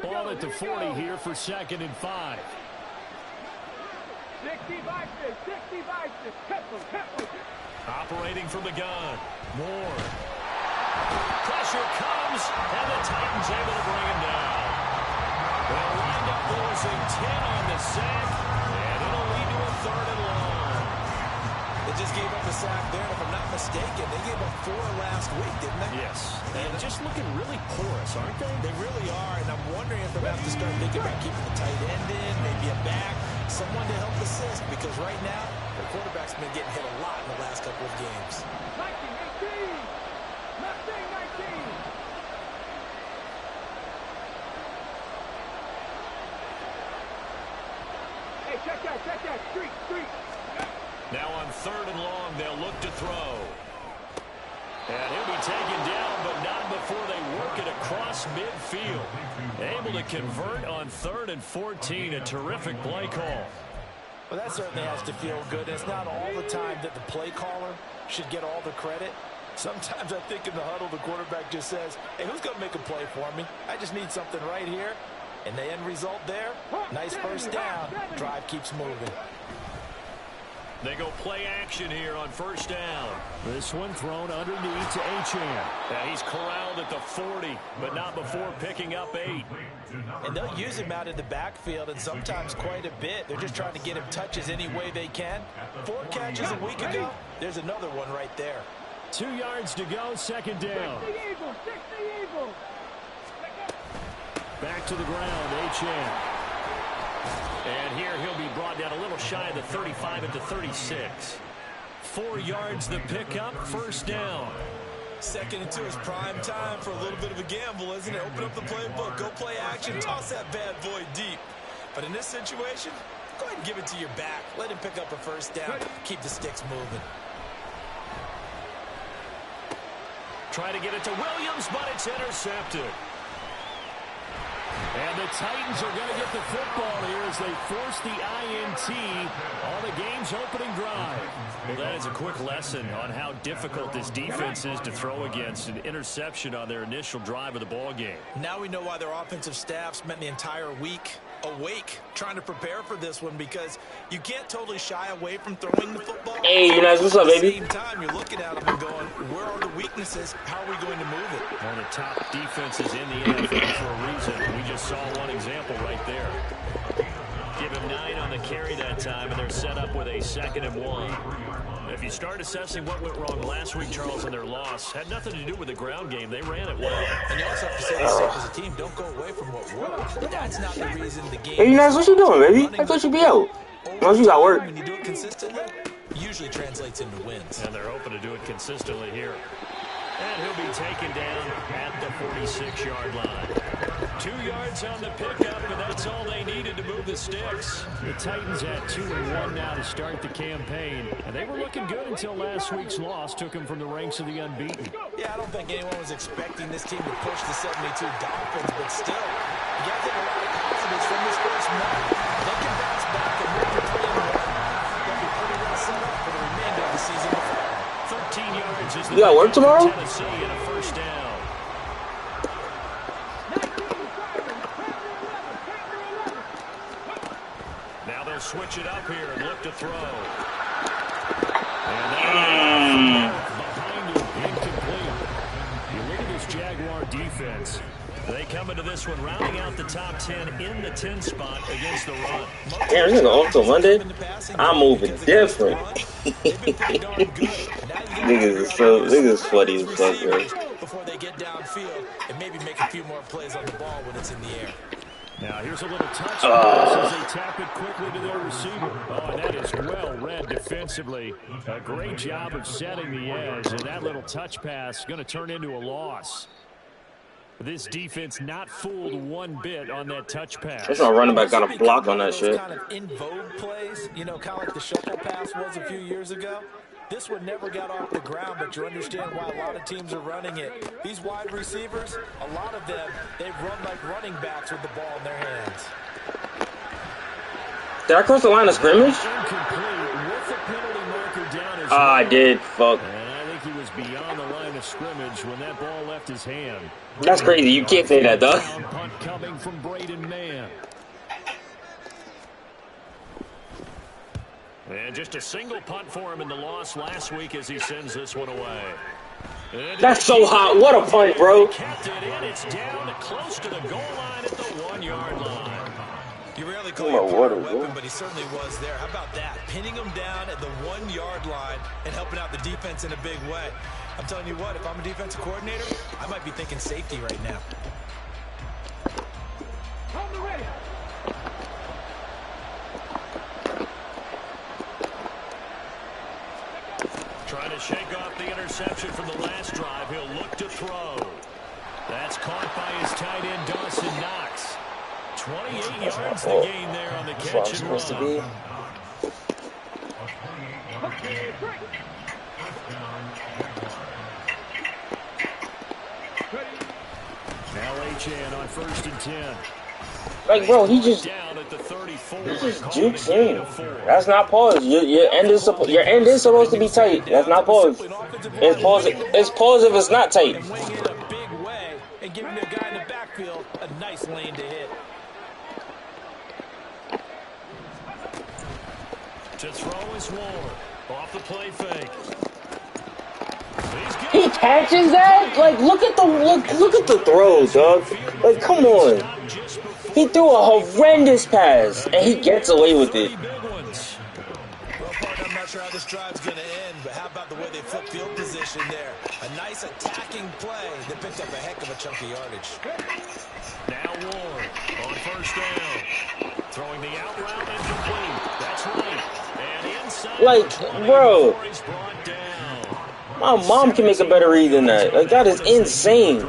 Ball at the 40 here for 2nd and 5. 65, 65, operating from the gun. Moore. Pressure comes, and the Titans able to bring him down. They'll wind up losing 10 on the sack, and it'll lead to a 3rd and long. They just gave up a sack there, and if I'm not mistaken, they gave up 4 last week, didn't they? Yes. And just looking really porous, aren't they? They really are, and I'm wondering if they're going to have to start thinking about keeping the tight end in, maybe a back, someone to help assist, because right now, their quarterback's been getting hit a lot in the last couple of games. 19, 18. Hey, check that, street. Now on 3rd and long, they'll look to throw. And he'll be taken down, but not before they work it across midfield. Able to convert on 3rd and 14, a terrific play call. Well, that certainly has to feel good. It's not all the time that the play caller should get all the credit. Sometimes I think in the huddle, the quarterback just says, hey, who's going to make a play for me? I just need something right here. And the end result there, nice first down. Drive keeps moving. They go play action here on 1st down. This one thrown underneath to Achane. And he's corralled at the 40, but not before picking up 8. And they'll use him out in the backfield, and sometimes quite a bit. They're just trying to get him touches any way they can. 4 catches a week ago. There's another one right there. 2 yards to go, 2nd down. Back to the ground, Achane. And here he'll be brought down a little shy of the 35 at the 36. 4 yards the pickup, 1st down. 2nd and 2 is prime time for a little bit of a gamble, isn't it? Open up the playbook, go play action, toss that bad boy deep. But in this situation, go ahead and give it to your back. Let him pick up a 1st down. Keep the sticks moving. Try to get it to Williams, but it's intercepted. And the Titans are going to get the football here as they force the INT on the game's opening drive. Well, that is a quick lesson on how difficult this defense is to throw against. An interception on their initial drive of the ball game. Now we know why their offensive staff spent the entire week awake trying to prepare for this one, because you can't totally shy away from throwing the football. Hey, you guys, what's up, baby? At the same time, you're looking at them and going, where are the weaknesses? How are we going to move it? One of the top defenses in the NFL for a reason. We just saw one example right there. Give him 9 on the carry that time, and they're set up with a 2nd and 1. If you start assessing what went wrong last week, Charles, in their loss, had nothing to do with the ground game. They ran it well. And you also have to say the same as a team. Don't go away from what worked. That's not the reason the game. Hey, you guys, what you doing, baby? I thought you'd be out. Once you got work. When you do it consistently, usually translates into wins. And they're open to do it consistently here. And he'll be taken down at the 46-yard line. 2 yards on the pickup, and that's all they needed to move the sticks. The Titans had 2-1 now to start the campaign, and they were looking good until last week's loss took them from the ranks of the unbeaten. Yeah, I don't think anyone was expecting this team to push the 72 Dolphins, but still, you got to get a lot of confidence from this first month. They can bounce back and move to 3-1. They'll be pretty well set up for the remainder of the season. 13 yards is the you got work tomorrow? Tennessee and a 1st down. Switch it up here and look to throw. And behind him, incomplete. You look at this Jaguar defense. They come into this one rounding out the top 10 in the 10 spot against the run. Damn, this is off till Monday. I'm moving different. Niggas funny as fuck, bro. Before they get downfield and maybe make a few more plays on the ball when it's in the air. Now here's a little touch as they tap it quickly to their receiver. Oh, and that is well read defensively. A great job of setting the edge, and that little touch pass going to turn into a loss. This defense not fooled one bit on that touch pass. That's not running back got a block on that shit. Kind of in vogue plays, you know, kind of like the shuffle pass was a few years ago. This one never got off the ground, but you understand why a lot of teams are running it. These wide receivers, a lot of them, they've run like running backs with the ball in their hands. Did I cross the line of scrimmage? I did. Fuck. And I think he was beyond the line of scrimmage when that ball left his hand. That's crazy. You can't say that, though. Punt coming from Braden Mann. And just a single punt for him in the loss last week as he sends this one away. That's so hot. What a punt, bro. Kept it in. It's down close to the goal line at the 1-yard line. You rarely call your partner a weapon, but he certainly was there. How about that? Pinning him down at the 1-yard line and helping out the defense in a big way. I'm telling you what, if I'm a defensive coordinator, I might be thinking safety right now. On the ready. Trying to shake off the interception from the last drive. He'll look to throw. That's caught by his tight end, Dawson Knox. 28 yards the gain there on the catch and run. Now HN on 1st and 10. Like, bro, he just jukes in. That's not pause. Your end is supposed to be tight. That's not pause. It's pause. It's pause if it's not tight. And weighing in a big way and giving the guy in the backfield a nice lane to hit. To throw is Ward. Off the play fake. He catches that? Like, look at the throw, dog. Like, come on. He threw a horrendous pass, and he gets away with it. Well, partner, I'm not sure how this drive's going to end, but how about the way they flip field position there? A nice attacking play that picked up a heck of a chunk of yardage. Now Ward on 1st down. Throwing the out route incomplete. That's right. And inside. Like, bro. My mom can make a better read than that. Like, that is insane.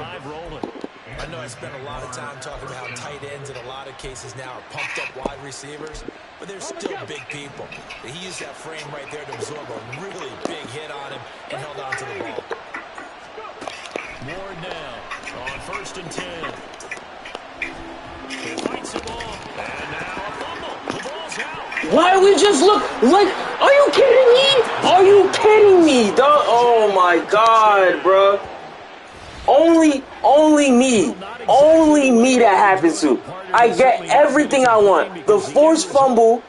I know I spent a lot of time talking about how tight ends in a lot of cases now are pumped up wide receivers, but they're still big people. He used that frame right there to absorb a really big hit on him and held on to the ball. Ward now on 1st and 10. He fights the ball, and now a fumble. The ball's out. Why we just look like? Are you kidding me? Are you kidding me, dog? Oh my God, bro. Only me that happens to. I get everything I want. The forced fumble.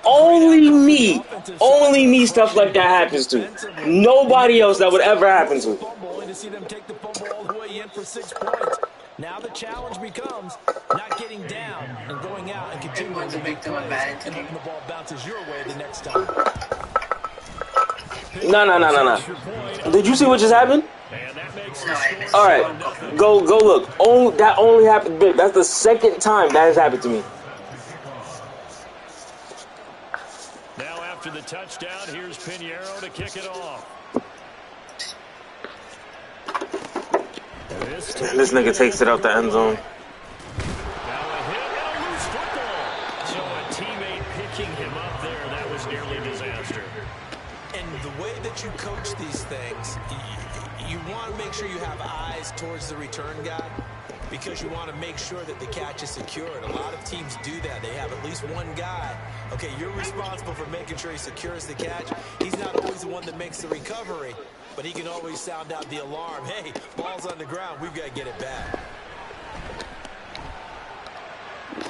Only me stuff like that happens to. Nobody else that would ever happen to. Now the challenge becomes not getting down and going out and continuing to make plays and hoping the ball bounces your way the next time. No. Did you see what just happened? All right, go look. That only happened. That's the second time that has happened to me. Now after the touchdown, here's Pinheiro to kick it off. This nigga takes it out the end zone. Now a hit and a loose football. So a teammate picking him up there, that was nearly a disaster. And the way that you coach these things, you want to make sure you have eyes towards the return guy because you want to make sure that the catch is secured. A lot of teams do that. They have at least one guy. Okay, you're responsible for making sure he secures the catch. He's not always the one that makes the recovery, but he can always sound out the alarm. Hey, ball's on the ground. We've got to get it back. A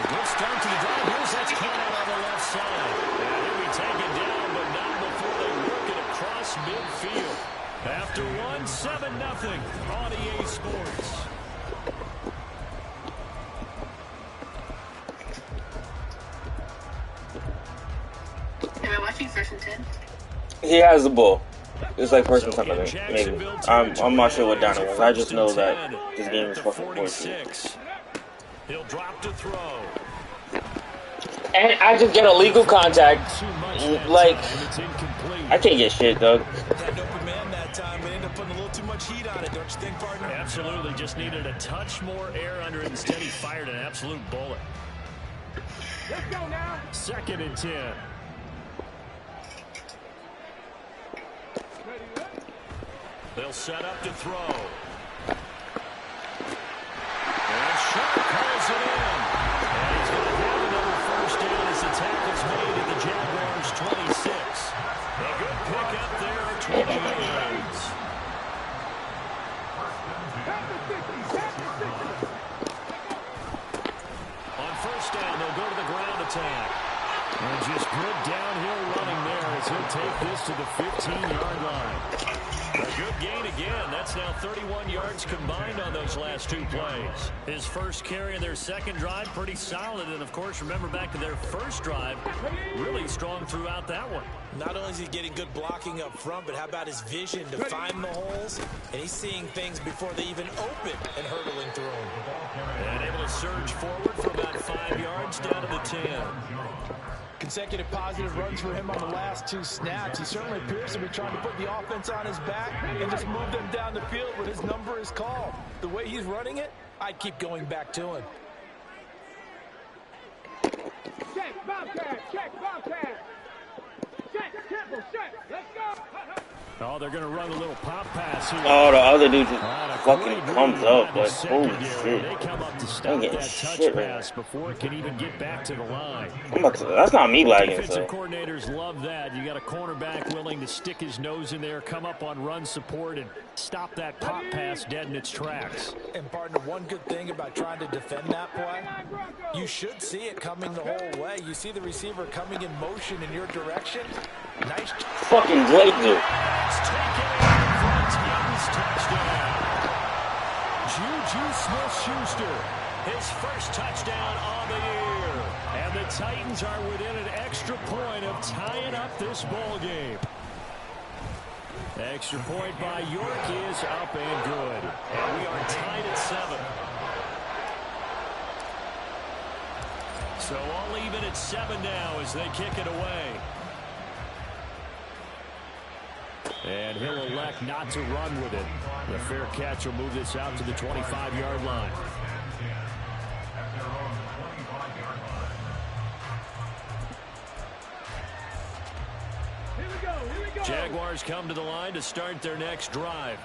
good start to the drive. Here's that corner on the left side. And he'll be taken down, but not before they work it across midfield. After 1, 7-0 on EA Sports. Am I watching 1st and 10? He has the ball. It's like 1st and 10, I think. Maybe. I'm not sure what down it was. I just know that this game is fucking bullshit. He'll drop to throw. And I just get a legal contact. Like, I can't get shit, dog. Had open man that time, but ended up putting a little too much heat on it, don't you think, partner? Absolutely, just needed a touch more air under it. Instead, he fired an absolute bullet. Let's go now. 2nd and 10. They'll set up to throw. And Sharp calls it in. And he's going to have another 1st down as the tackle's made at the Jaguars' 26. A good pick up there at 28 yards. Back to 50. attack. And just good downhill running there as he'll take this to the 15-yard line. A good gain again. That's now 31 yards combined on those last two plays. His first carry of their second drive, pretty solid. And, of course, remember back to their first drive, really strong throughout that one. Not only is he getting good blocking up front, but how about his vision to find the holes? And he's seeing things before they even open and hurtling through them. And able to surge forward for about 5 yards down to the 10. Consecutive positive runs for him on the last two snaps. He certainly appears to be trying to put the offense on his back and just move them down the field when his number is called. The way he's running it, I'd keep going back to him. Check, Bobcat, check, Bobcat. Check, temple, check, let's go. Oh, they're going to run a little pop pass here. Oh, the other dude just fucking comes up. Like, holy shit. They come up to stop that touch pass before it can even get back to the line. That's not me lagging. Defensive coordinators love that. You got a cornerback willing to stick his nose in there, come up on run support, and stop that pop pass dead in its tracks. And, partner, one good thing about trying to defend that play, you should see it coming the whole way. You see the receiver coming in motion in your direction. Nice. Fucking Blake, dude. It's taken in for the Titans touchdown. Juju Smith-Schuster, his first touchdown on the year. And the Titans are within an extra point of tying up this ball game. Extra point by York is up and good. And we are tied at 7. So all even at 7 now as they kick it away. And he'll elect not to run with it. The fair catch will move this out to the 25-yard line. Here we go. Jaguars come to the line to start their next drive.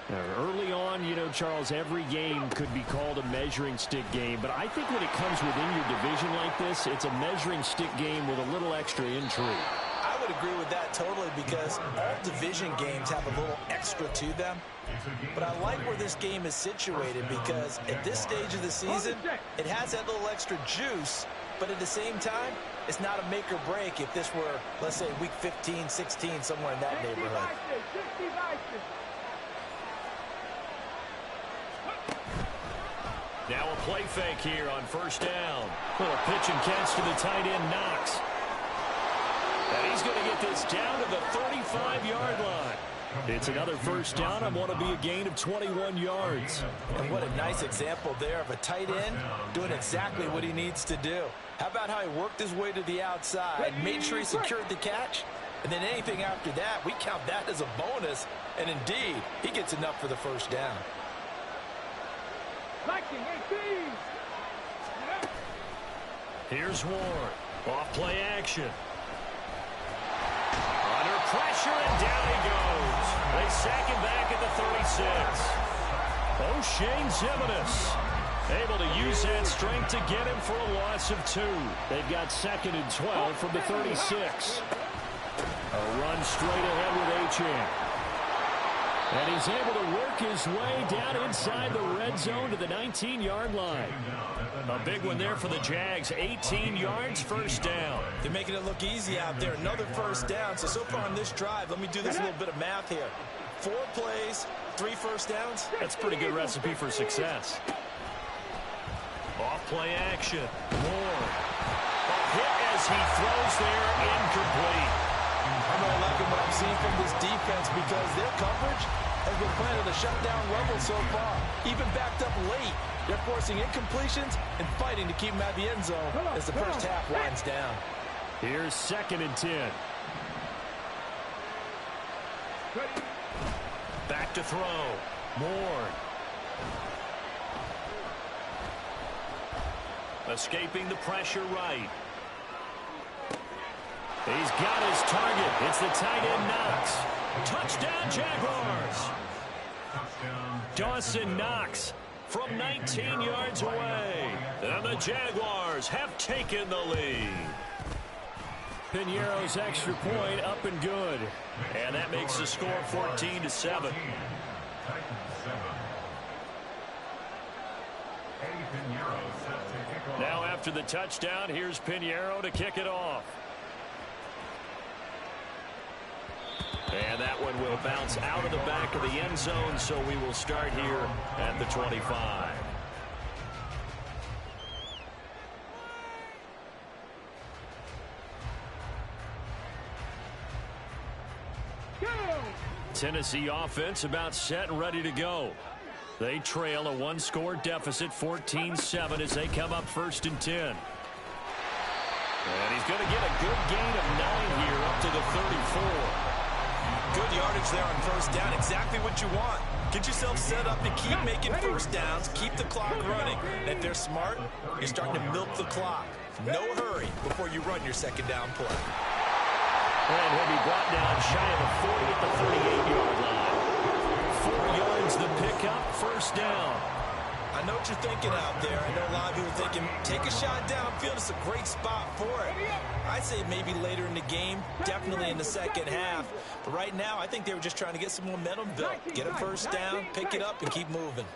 Now, early on, you know, Charles, every game could be called a measuring stick game. But I think when it comes within your division like this, it's a measuring stick game with a little extra intrigue. I would agree with that totally because all division games have a little extra to them. But I like where this game is situated because at this stage of the season, it has that little extra juice. But at the same time, it's not a make or break if this were, let's say, week 15, 16, somewhere in that neighborhood. Now a play fake here on first down. Little pitch and catch to the tight end, Knox. And he's going to get this down to the 35-yard line. It's another first down on what will be a gain of 21 yards. And what a nice example there of a tight end doing exactly what he needs to do. How about how he worked his way to the outside, made sure he secured the catch, and then anything after that, we count that as a bonus. And indeed, he gets enough for the first down. Here's Ward. Off play action. Under pressure, and down he goes. They sack him back at the 36. O'Shane Zimenez able to use that strength to get him for a loss of 2. They've got 2nd and 12 from the 36. A run straight ahead with Achane. And he's able to work his way down inside the red zone to the 19-yard line. A big one there for the Jags. 18 yards, first down. They're making it look easy out there. Another first down. So far on this drive, let me do this little bit of math here. 4 plays, 3 first downs. That's a pretty good recipe for success. Off play action. Moore. A hit as he throws there, incomplete. I'm really liking what I'm seeing from this defense because their coverage has been playing at a shutdown level so far. Even backed up late, they're forcing incompletions and fighting to keep them at the end zone as the first half winds down. Here's 2nd and 10. Back to throw. Moore. Escaping the pressure right. He's got his target. It's the tight end Knox. Touchdown Jaguars. Dawson Knox from 19 yards away. And the Jaguars have taken the lead. Piñeiro's extra point up and good. And that makes the score 14-7. Now after the touchdown, here's Pinheiro to kick it off. And that one will bounce out of the back of the end zone, so we will start here at the 25. Tennessee offense about set and ready to go. They trail a one-score deficit, 14-7, as they come up 1st and 10. And he's going to get a good gain of 9 here up to the 34. Good yardage there on first down. Exactly what you want. Get yourself set up to keep making first downs, keep the clock running. And if they're smart, you're starting to milk the clock. No hurry before you run your second down play. And he'll be brought down shy of the 40 at the 38-yard line. 4 yards the pickup, first down. I know what you're thinking out there. I know a lot of people are thinking, take a shot downfield. It's a great spot for it. I'd say maybe later in the game, definitely in the second half. But right now, I think they were just trying to get some momentum built. Get a first down, pick it up, and keep moving.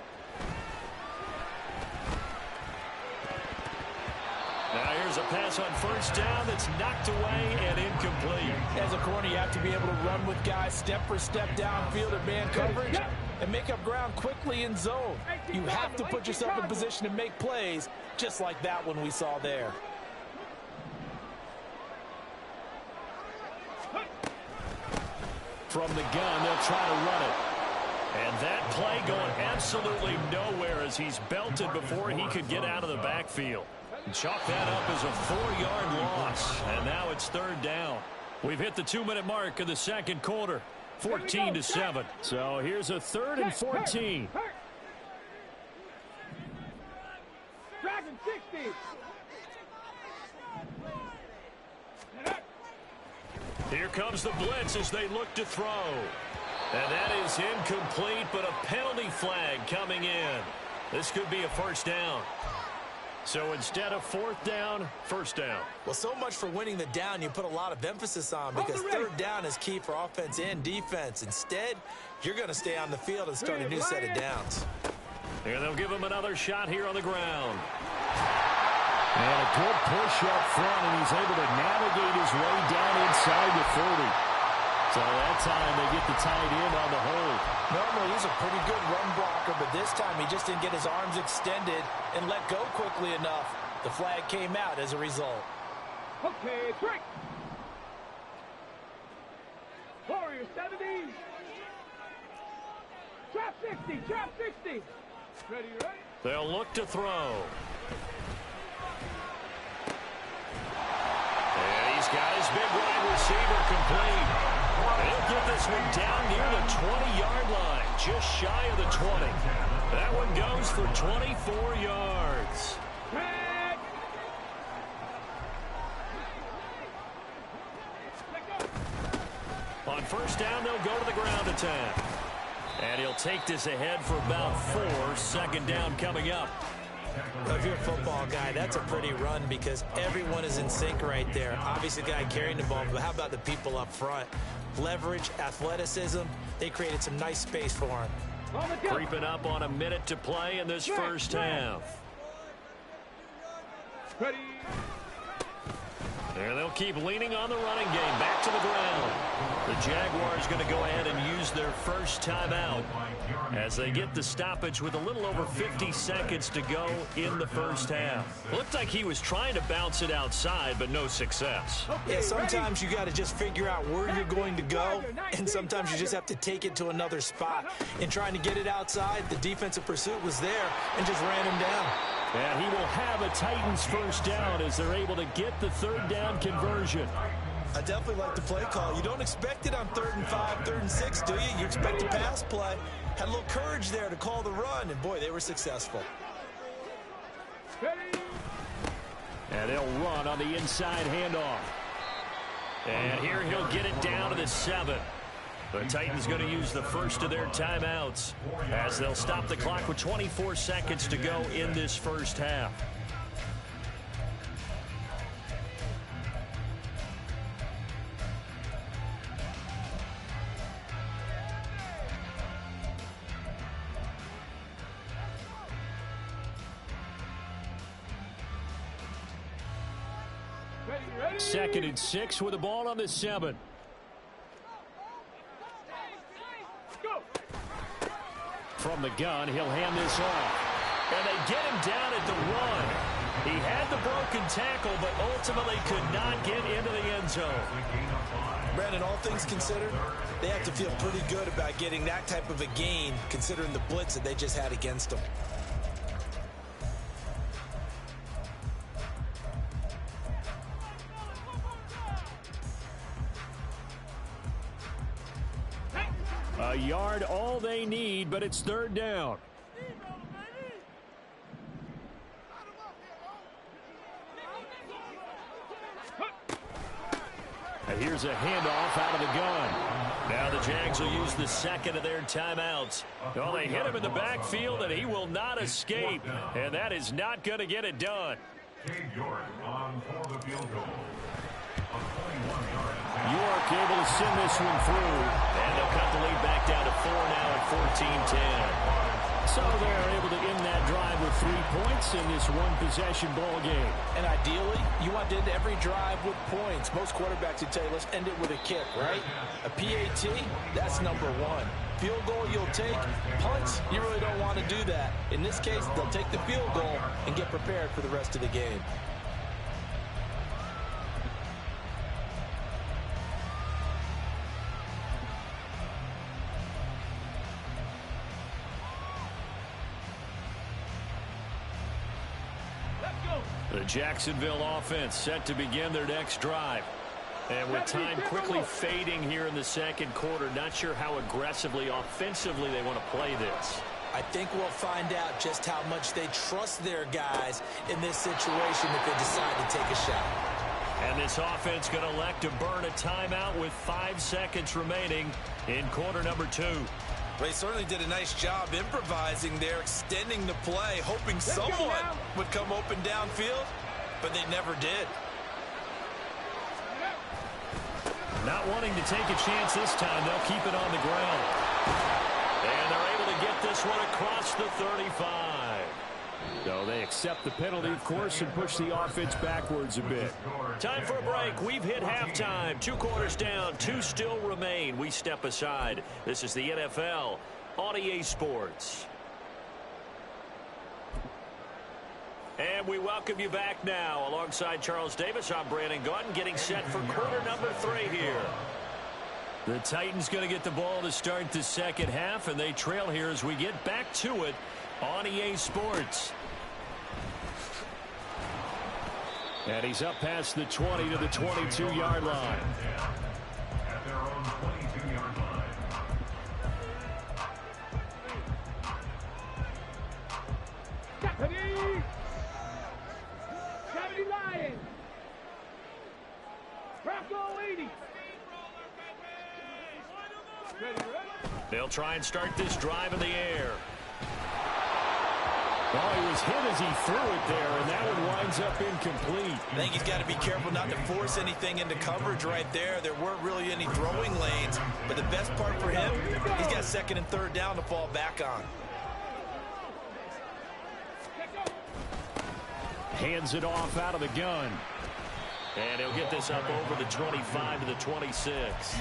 Now here's a pass on first down that's knocked away and incomplete. As a corner, you have to be able to run with guys step for step downfield at man coverage and make up ground quickly in zone. You have to put yourself in position to make plays, just like that one we saw there. From the gun, they'll try to run it. And that play going absolutely nowhere as he's belted before he could get out of the backfield. Chalk that up as a 4-yard loss, and now it's 3rd down. We've hit the 2-minute mark of the second quarter, 14-7. So here's a 3rd and 14. Dragon 60. Here comes the blitz as they look to throw. And that is incomplete, but a penalty flag coming in. This could be a first down. So instead of 4th down, first down. Well, so much for winning the down you put a lot of emphasis on, because 3rd down is key for offense and defense. Instead, you're going to stay on the field and start a new set of downs. And they'll give him another shot here on the ground. And a good push up front, and he's able to navigate his way down inside the 30. So that time they get the tight end on the hold. Normally he's a pretty good run blocker, but this time he just didn't get his arms extended and let go quickly enough. The flag came out as a result. Okay, break. Warrior 70. Trap 60, trap 60. Ready, right? They'll look to throw. And he's got his big wide receiver complete. He'll get this one down near the 20-yard line, just shy of the 20. That one goes for 24 yards. On first down, they'll go to the ground attack. And he'll take this ahead for about 4. 2nd down coming up. Now, if you're a football guy, that's a pretty run because everyone is in sync right there. Obviously, the guy carrying the ball, but how about the people up front? Leverage, athleticism, they created some nice space for him. Creeping up on a minute to play in this first half. Ready. And they'll keep leaning on the running game. Back to the ground. The Jaguars going to go ahead and use their first timeout as they get the stoppage with a little over 50 seconds to go in the first half. Looked like he was trying to bounce it outside, but no success. Yeah, sometimes you got to just figure out where you're going to go, and sometimes you just have to take it to another spot. In trying to get it outside, the defensive pursuit was there and just ran him down. And he will have a Titans first down as they're able to get the 3rd down conversion. I definitely like the play call. You don't expect it on 3rd and 5, 3rd and 6, do you? You expect a pass play. Had a little courage there to call the run, and boy, they were successful. And they'll run on the inside handoff. And here he'll get it down to the 7. The Titans going to use the first of their timeouts as they'll stop the clock with 24 seconds to go in this first half. 2nd and 6 with the ball on the 7. From the gun, he'll hand this off. And they get him down at the 1. He had the broken tackle, but ultimately could not get into the end zone. Brandon, all things considered, they have to feel pretty good about getting that type of a gain, considering the blitz that they just had against them. A yard, all they need, but it's 3rd down. And here's a handoff out of the gun. Now the Jags will use the 2nd of their timeouts. Well, they hit him in the backfield, and he will not escape. And that is not going to get it done. York able to send this one through. And they'll cut the lead back down to 4 now at 14-10. So they're able to end that drive with 3 points in this one-possession ball game. And ideally, you want to end every drive with points. Most quarterbacks would tell you, let's end it with a kick, right? A PAT, that's number 1. Field goal you'll take. Punts, you really don't want to do that. In this case, they'll take the field goal and get prepared for the rest of the game. The Jacksonville offense set to begin their next drive. And with time quickly fading here in the 2nd quarter, not sure how aggressively, offensively they want to play this. I think we'll find out just how much they trust their guys in this situation if they decide to take a shot. And this offense going to elect to burn a timeout with 5 seconds remaining in quarter number 2. They certainly did a nice job improvising there, extending the play, hoping someone would come open downfield, but they never did. Not wanting to take a chance this time, they'll keep it on the ground. And they're able to get this one across the 35. So they accept the penalty, of course, and push the offense backwards a bit. Time for a break. We've hit halftime. 2 quarters down. 2 still remain. We step aside. This is the NFL on EA Sports. And we welcome you back now. Alongside Charles Davis, I'm Brandon Gaudin, getting set for quarter number 3 here. The Titans going to get the ball to start the 2nd half, and they trail here as we get back to it on EA Sports. And he's up past the 20 to the 22-yard line. At their own 22-yard line. Deputy! Deputy Lion! Bravo 80! They'll try and start this drive in the air. Oh, he was hit as he threw it there, and that one winds up incomplete. I think he's got to be careful not to force anything into coverage right there. There weren't really any throwing lanes, but the best part for him, he's got 2nd and 3rd down to fall back on. Hands it off out of the gun. And he'll get this up over the 25 to the 26.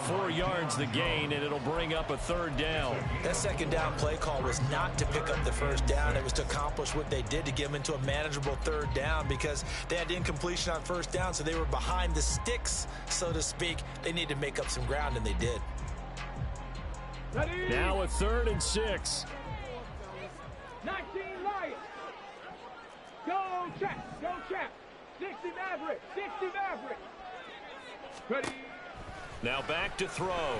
4 yards the gain, and it'll bring up a 3rd down. That 2nd down play call was not to pick up the 1st down. It was to accomplish what they did to get them into a manageable 3rd down because they had incompletion on 1st down, so they were behind the sticks, so to speak. They needed to make up some ground, and they did. Ready? Now a 3rd and 6. 19 Lions! Go check! Go check! 60 Maverick! 60 Maverick! Ready? Now back to throw. Oh,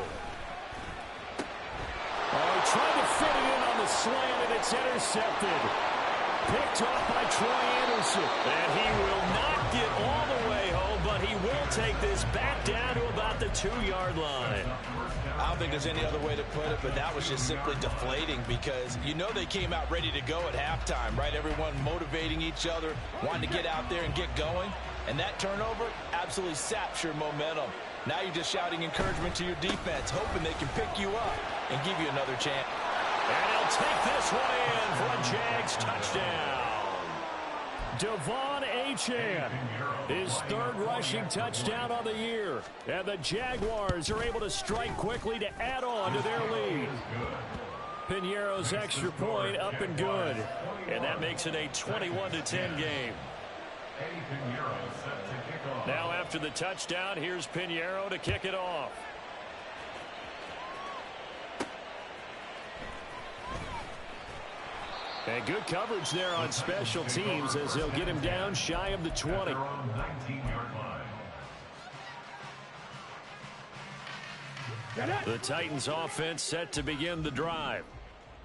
he tried to fit it in on the slant, and it's intercepted. Picked off by Troy Anderson. And he will not get all the way home, but he will take this back down to about the 2-yard line. I don't think there's any other way to put it, but that was just simply deflating because you know they came out ready to go at halftime, right? Everyone motivating each other, wanting to get out there and get going. And that turnover absolutely saps your momentum. Now you're just shouting encouragement to your defense, hoping they can pick you up and give you another chance. And he'll take this one in for a Jags touchdown. Devon Achane. His third rushing touchdown on the year. And the Jaguars are able to strike quickly to add on to their lead. Piñeiro's extra point up and good. And that makes it a 21-10 game. Now after the touchdown, here's Piñeiro to kick it off. And good coverage there on special teams as they'll get him down shy of the 20. The Titans offense set to begin the drive.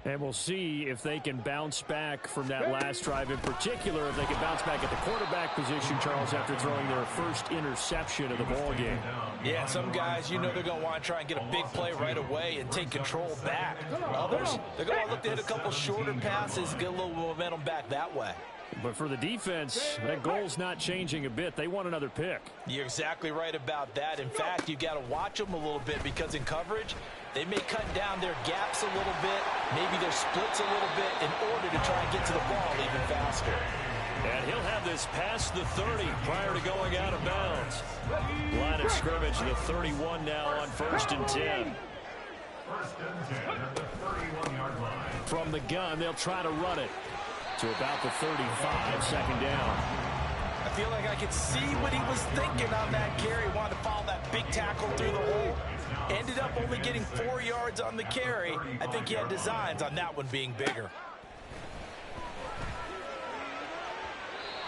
And we'll see if they can bounce back from that last drive, in particular if they can bounce back at the quarterback position, Charles, after throwing their first interception of the ball game. Yeah, some guys, you know they're going to want to try and get a big play right away and take control back. Others, they're going to look to hit a couple shorter passes, get a little momentum back that way. But for the defense, that goal's not changing a bit. They want another pick. You're exactly right about that. In fact, you got to watch them a little bit because in coverage, they may cut down their gaps a little bit, maybe their splits a little bit in order to try and get to the ball even faster. And he'll have this past the 30 prior to going out of bounds. Line of scrimmage, the 31 now on 1st and 10. First and 10 at the 31-yard line. From the gun, they'll try to run it to about the 35, second down. I feel like I could see what he was thinking on that carry. Wanted to follow that big tackle through the hole. Ended up only getting 4 yards on the carry. I think he had designs on that one being bigger.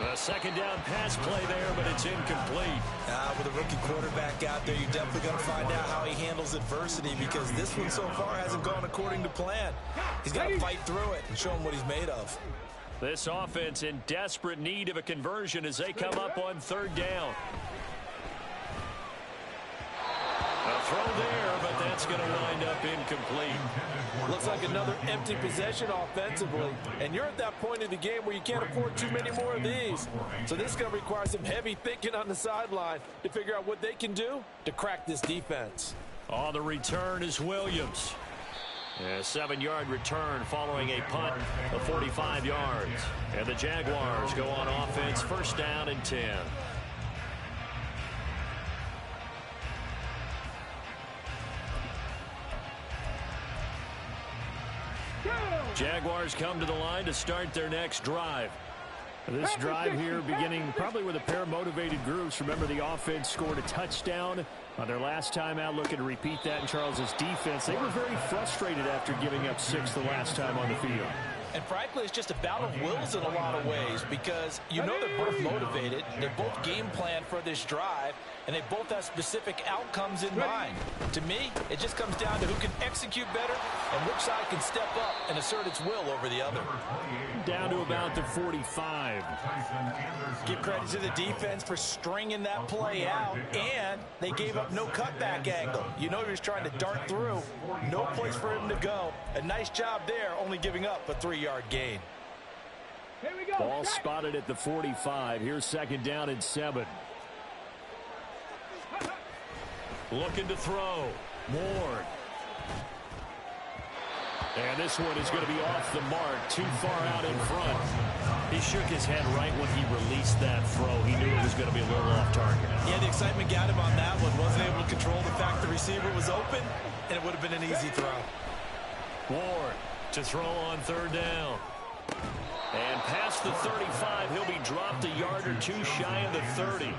A second down pass play there, but it's incomplete. With a rookie quarterback out there, you're definitely going to find out how he handles adversity because this one so far hasn't gone according to plan. He's got to fight through it and show him what he's made of. This offense in desperate need of a conversion as they come up on 3rd down. A throw there, but that's going to wind up incomplete. Looks like another empty possession offensively. And you're at that point in the game where you can't afford too many more of these. So this is going to require some heavy thinking on the sideline to figure out what they can do to crack this defense. On the return is Williams. A 7-yard return following a punt of 45 yards. And the Jaguars go on offense, 1st down and 10. Jaguars come to the line to start their next drive. This drive here beginning probably with a pair of motivated groups. Remember, the offense scored a touchdown on their last time out, looking to repeat that in Charles's defense. They were very frustrated after giving up 6 the last time on the field. And frankly, it's just a battle of wills in a lot of ways because you know they're both motivated, they both game plan for this drive, and they both have specific outcomes in mind. To me, it just comes down to who can execute better and which side can step up and assert its will over the other. Down to about the 45. Give credit to the defense for stringing that play out, and they gave up no cutback angle. You know he was trying to dart through. No place for him to go. A nice job there, only giving up a 3-yard gain. Here we go. Ball spotted at the 45. Here's 2nd down and 7. Looking to throw. Ward. And this one is going to be off the mark, too far out in front. He shook his head right when he released that throw. He knew it was going to be a little off target. Yeah, the excitement got him on that one. Wasn't able to control the fact the receiver was open, and it would have been an easy throw. Ward to throw on 3rd down. And past the 35, he'll be dropped a yard or two shy of the 30.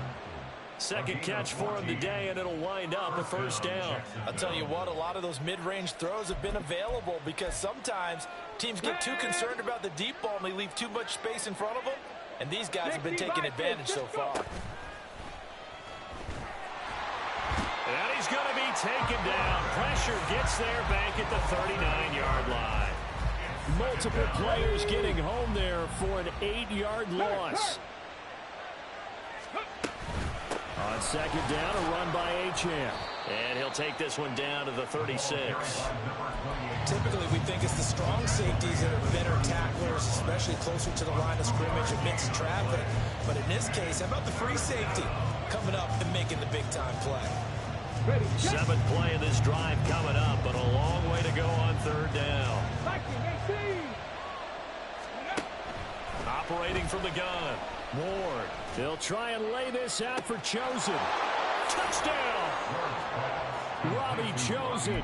Second catch for him today, and it'll wind up a 1st down. I'll tell you what, a lot of those mid-range throws have been available because sometimes teams get too concerned about the deep ball and they leave too much space in front of them, and these guys have been taking advantage so far. And he's going to be taken down. Pressure gets there back at the 39-yard line. Multiple players getting home there for an 8-yard loss. On 2nd down, a run by Achane. And he'll take this one down to the 36. Typically, we think it's the strong safeties that are better tacklers, especially closer to the line of scrimmage amidst traffic. But in this case, how about the free safety coming up and making the big-time play? 7th play of this drive coming up, but a long way to go on 3rd down. Back to 18. Operating from the gun. Ward. They'll try and lay this out for Chosen. Touchdown! Robbie Chosen.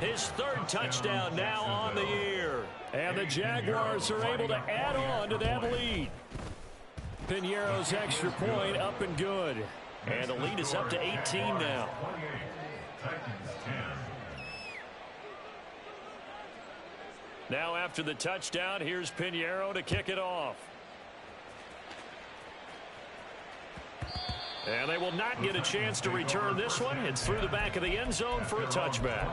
His third touchdown now on the year. And the Jaguars are able to add on to that lead. Piñeiro's extra point up and good. And the lead is up to 18 now. Now after the touchdown, here's Piñeiro to kick it off. And they will not get a chance to return this one. It's through the back of the end zone for a touchback.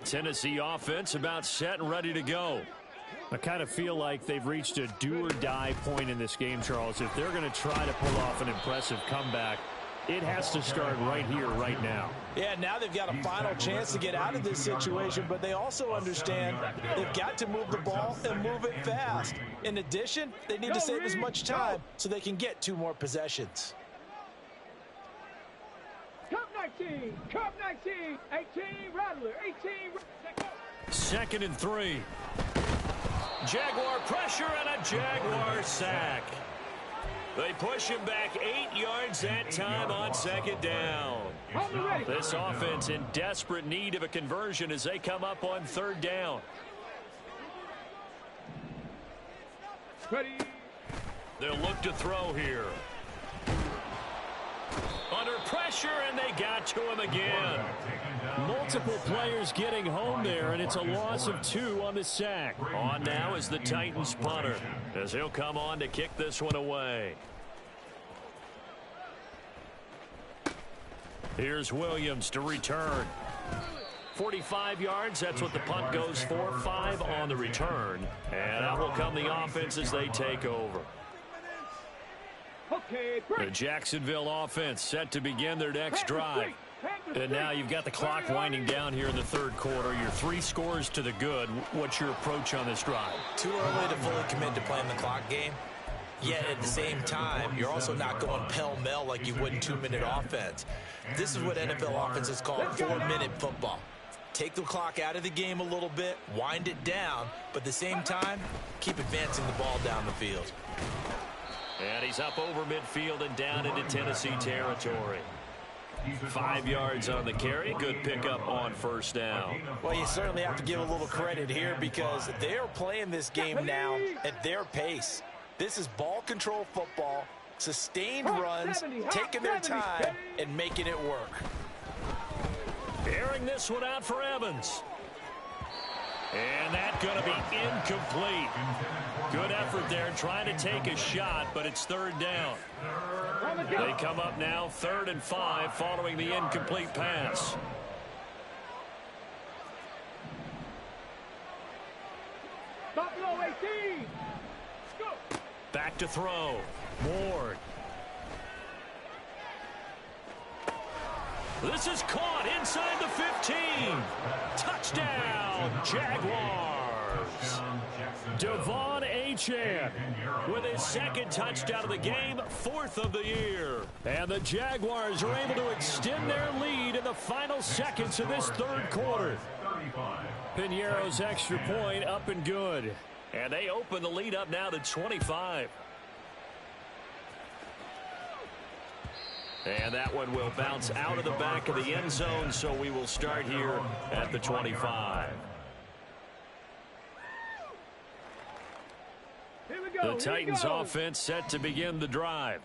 Tennessee offense about set and ready to go. I kind of feel like they've reached a do-or-die point in this game, Charles. If they're going to try to pull off an impressive comeback, it has to start right here, right now. Yeah, now they've got a final chance to get out of this situation, but they also understand they've got to move the ball and move it fast. In addition, they need to save as much time so they can get 2 more possessions. Cup 19, Cup 19, 18, Rattler, 18. 2nd and 3. Jaguar pressure and a Jaguar sack. They push him back 8 yards that time on 2nd down. This offense in desperate need of a conversion as they come up on 3rd down. Ready. They'll look to throw here. Under pressure, and they got to him again. Multiple players getting home there, and it's a loss of 2 on the sack. On now is the Titans punter, as he'll come on to kick this one away. Here's Williams to return. 45 yards, that's what the punt goes for. 5 on the return. And out will come the offense as they take over. Okay, The Jacksonville offense set to begin their next drive. And now you've got the clock winding down here in the 3rd quarter. You're 3 scores to the good. What's your approach on this drive? Too early to fully commit to playing the clock game. Yet at the same time, you're also not going pell-mell like you would in 2-minute offense. This is what NFL offenses call 4-minute football. Take the clock out of the game a little bit, wind it down, but at the same time, keep advancing the ball down the field. And he's up over midfield and down into Tennessee territory. 5 yards on the carry. Good pickup on 1st down. Well, you certainly have to give a little credit here because they're playing this game now at their pace. This is ball control football, sustained runs, taking their time, and making it work. Airing this one out for Evans. And that's going to be incomplete. Good effort there trying to take a shot, but it's 3rd down. They come up now 3rd and 5 following the incomplete pass. Buffalo 18. Go. Back to throw. Ward. This is caught inside the 15. Touchdown, Jaguars. Devon Achane with his 2nd touchdown of the game, 4th of the year. And the Jaguars are able to extend their lead in the final seconds of this 3rd quarter. Piñeiro's extra point up and good. And they open the lead up now to 25. And that one will bounce out of the back of the end zone, so we will start here at the 25. The Titans offense set to begin the drive.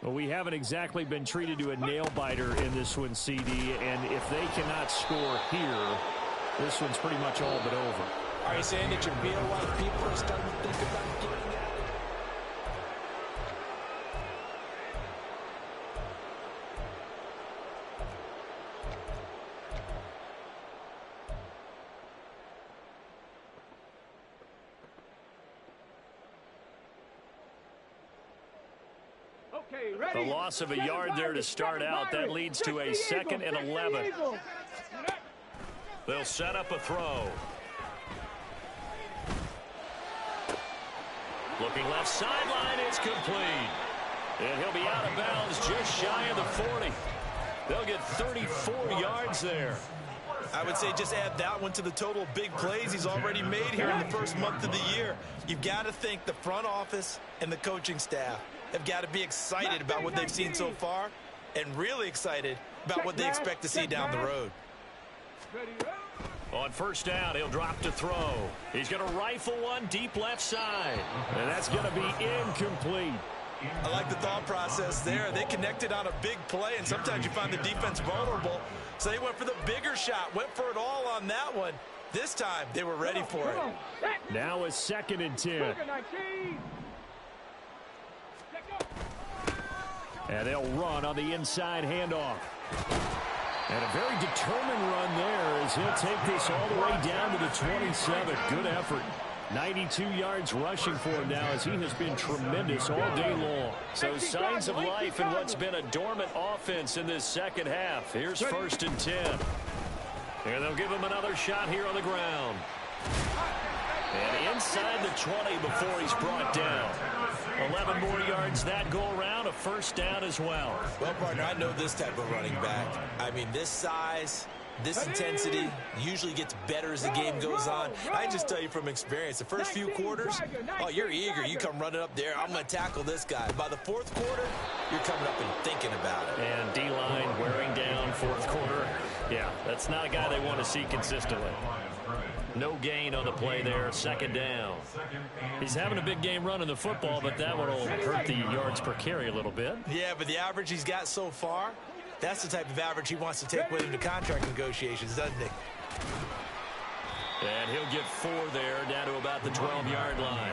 Well, we haven't exactly been treated to a nail-biter in this one, CD, and if they cannot score here, this one's pretty much all but over. Are you saying that you feel like people are starting to think about getting out? The loss of a yard there to start out. That leads to a 2nd and 11. They'll set up a throw. Looking left sideline, it's complete. And he'll be out of bounds just shy of the 40. They'll get 34 yards there. I would say just add that one to the total of big plays he's already made here in the first month of the year. You've got to think the front office and the coaching staff have got to be excited about what they've seen so far and really excited about what they expect to see down the road. On first down, he'll drop to throw. He's going to rifle one deep left side. And that's going to be incomplete. I like the thought process there. They connected on a big play, and sometimes you find the defense vulnerable. So they went for the bigger shot, went for it all on that one. This time, they were ready for it. Now it's 2nd and 10. And they'll run on the inside handoff. And a very determined run there as he'll take this all the way down to the 27. Good effort. 92 yards rushing for him now as he has been tremendous all day long. So signs of life in what's been a dormant offense in this second half. Here's 1st and 10. And they'll give him another shot here on the ground. And inside the 20 before he's brought down. 11 more yards that go around, a first down as well. Well, partner, I know this type of running back. I mean, this size, this intensity usually gets better as the game goes on. I just tell you from experience, the first few quarters, oh, you're eager. You come running up there, I'm going to tackle this guy. By the 4th quarter, you're coming up and thinking about it. And D-line wearing down 4th quarter. Yeah, that's not a guy they want to see consistently. No gain on the play there, 2nd down. He's having a big game running the football, but that one will hurt the yards per carry a little bit. Yeah, but the average he's got so far, that's the type of average he wants to take with him to contract negotiations, doesn't he? And he'll get 4 there, down to about the 12-yard line.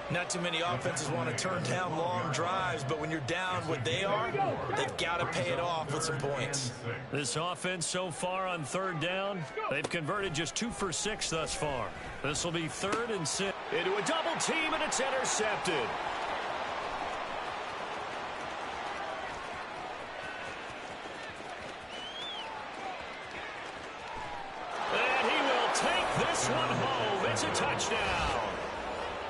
Not too many offenses want to turn down long drives, but when you're down what they are, they've got to pay it off with some points. This offense so far on 3rd down, they've converted just 2 for 6 thus far. This will be 3rd and 6. Into a double team, and it's intercepted. And he will take this one home. It's a touchdown.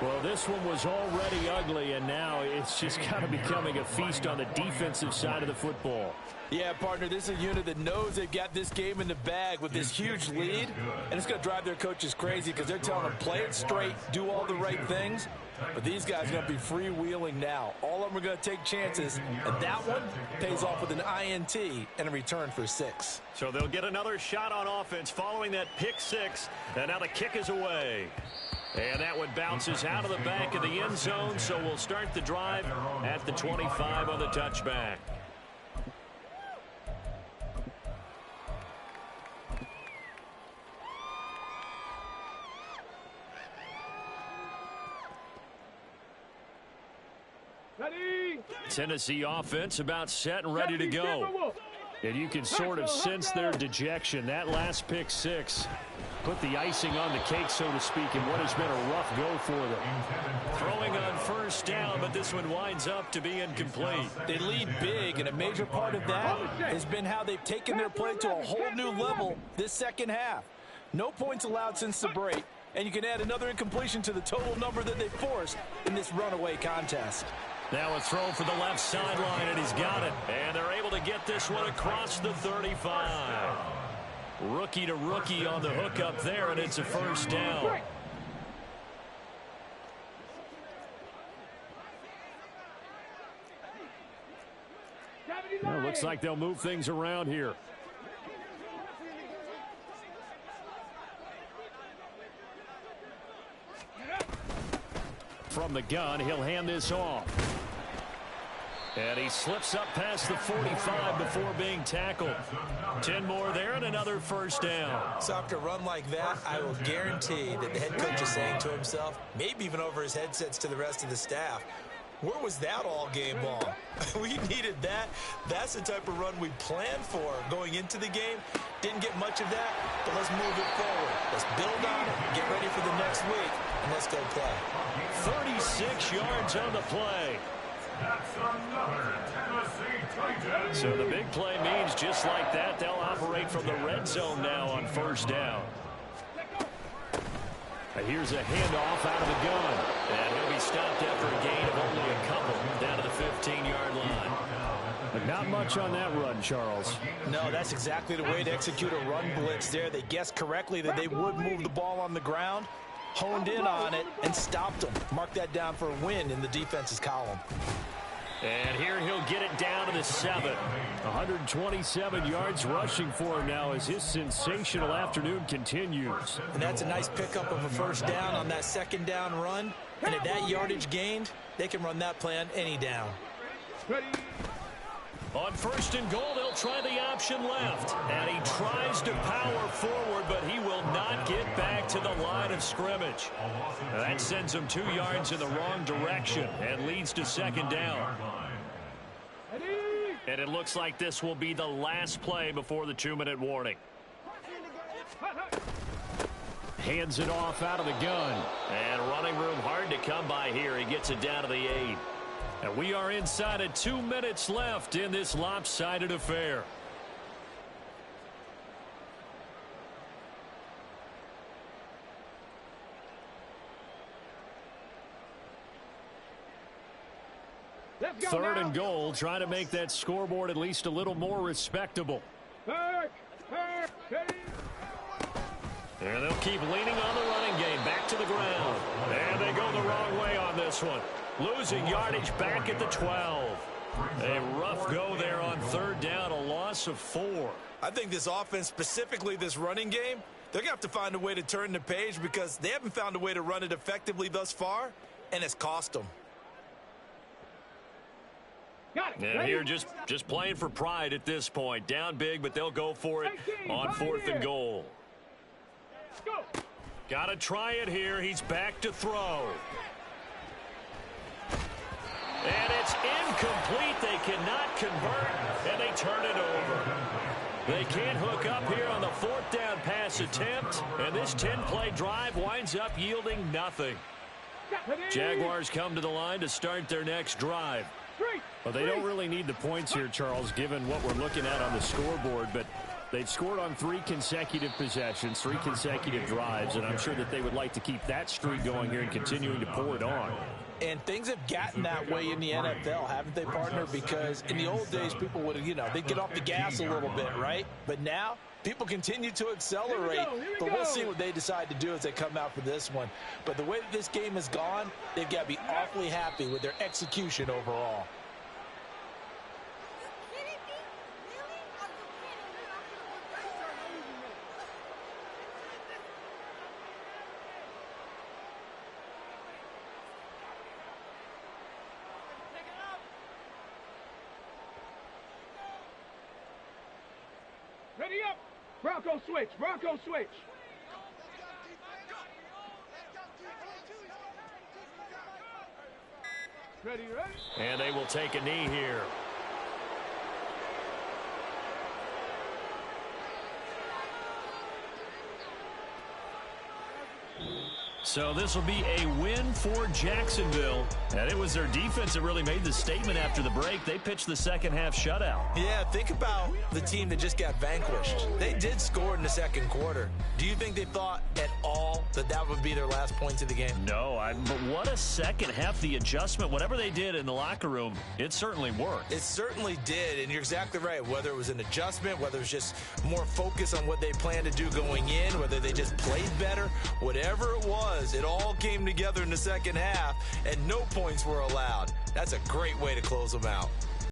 Well, this one was already ugly, and now it's just kind of becoming a feast on the defensive side of the football. Yeah, partner, this is a unit that knows they've got this game in the bag with this huge lead, and it's going to drive their coaches crazy because they're telling them, play it straight, do all the right things, but these guys are going to be freewheeling now. All of them are going to take chances, and that one pays off with an INT and a return for 6. So they'll get another shot on offense following that pick 6, and now the kick is away. And that one bounces out of the back of the end zone, so we'll start the drive at the 25 on the touchback. Tennessee offense about set and ready to go. And you can sort of sense their dejection. That last pick 6 put the icing on the cake, so to speak, in what has been a rough go for them. Throwing on first down, but this one winds up to be incomplete. They lead big, and a major part of that has been how they've taken their play to a whole new level this second half. No points allowed since the break, and you can add another incompletion to the total number that they forced in this runaway contest. Now a throw for the left sideline, and he's got it. And they're able to get this one across the 35. Rookie to rookie on the hook up there, and it's a first down. Well, looks like they'll move things around here. From the gun, he'll hand this off. And he slips up past the 45 before being tackled. 10 more there and another first down. So after a run like that, I will guarantee that the head coach is saying to himself, maybe even over his headsets to the rest of the staff, where was that all game long? We needed that. That's the type of run we planned for going into the game. Didn't get much of that, but let's move it forward. Let's build on it, get ready for the next week, and let's go play. 36 yards on the play. That's another Tennessee Titan. So the big play means just like that, they'll operate from the red zone now on first down. And here's a handoff out of the gun. And he'll be stopped after a gain of only a couple down to the 15-yard line. But not much on that run, Charles. No, that's exactly the way to execute a run blitz there. They guessed correctly that they would move the ball on the ground, honed in on it, and stopped them. Mark that down for a win in the defense's column. And here he'll get it down to the 7. 127 yards rushing for him now as his sensational afternoon continues. And that's a nice pickup of a first down on that second down run. And at that yardage gained, they can run that play on any down. On 1st and goal, they'll try the option left. And he tries to power forward, but he will not get back to the line of scrimmage. That sends him 2 yards in the wrong direction and leads to 2nd down. And it looks like this will be the last play before the 2-minute warning. Hands it off out of the gun. And running room hard to come by here. He gets it down to the 8. And we are inside of 2 minutes left in this lopsided affair. Third and goal, trying to make that scoreboard at least a little more respectable. And they'll keep leaning on the running game. Back to the ground. And they go the wrong way on this one. Losing yardage back at the 12. A rough go there on 3rd down, a loss of 4. I think this offense, specifically this running game, they're going to have to find a way to turn the page because they haven't found a way to run it effectively thus far, and it's cost them. And here just playing for pride at this point. Down big, but they'll go for it on 4th and goal. Got to try it here. He's back to throw. And it's incomplete. They cannot convert, and they turn it over. They can't hook up here on the 4th down pass attempt, and this 10-play drive winds up yielding nothing. Jaguars come to the line to start their next drive. Well, they don't really need the points here, Charles, given what we're looking at on the scoreboard, but they've scored on 3 consecutive possessions, 3 consecutive drives, and I'm sure that they would like to keep that streak going here and continuing to pour it on. And things have gotten that way in the NFL, haven't they, partner? Because in the old days, people would, they'd get off the gas a little bit, right? But now, people continue to accelerate. But we'll see what they decide to do as they come out for this one. But the way that this game has gone, they've got to be awfully happy with their execution overall. Ready up. Bronco switch. Bronco switch. Ready, ready. And they will take a knee here. So this will be a win for Jacksonville. And it was their defense that really made the statement after the break. They pitched the second half shutout. Yeah, think about the team that just got vanquished. They did score in the second quarter. Do you think they thought at all that that would be their last points of the game? No, but what a second half. The adjustment, whatever they did in the locker room, it certainly worked. It certainly did, and you're exactly right. Whether it was an adjustment, whether it was just more focus on what they planned to do going in, whether they just played better, whatever it was, it all came together in the second half, and no points were allowed. That's a great way to close them out.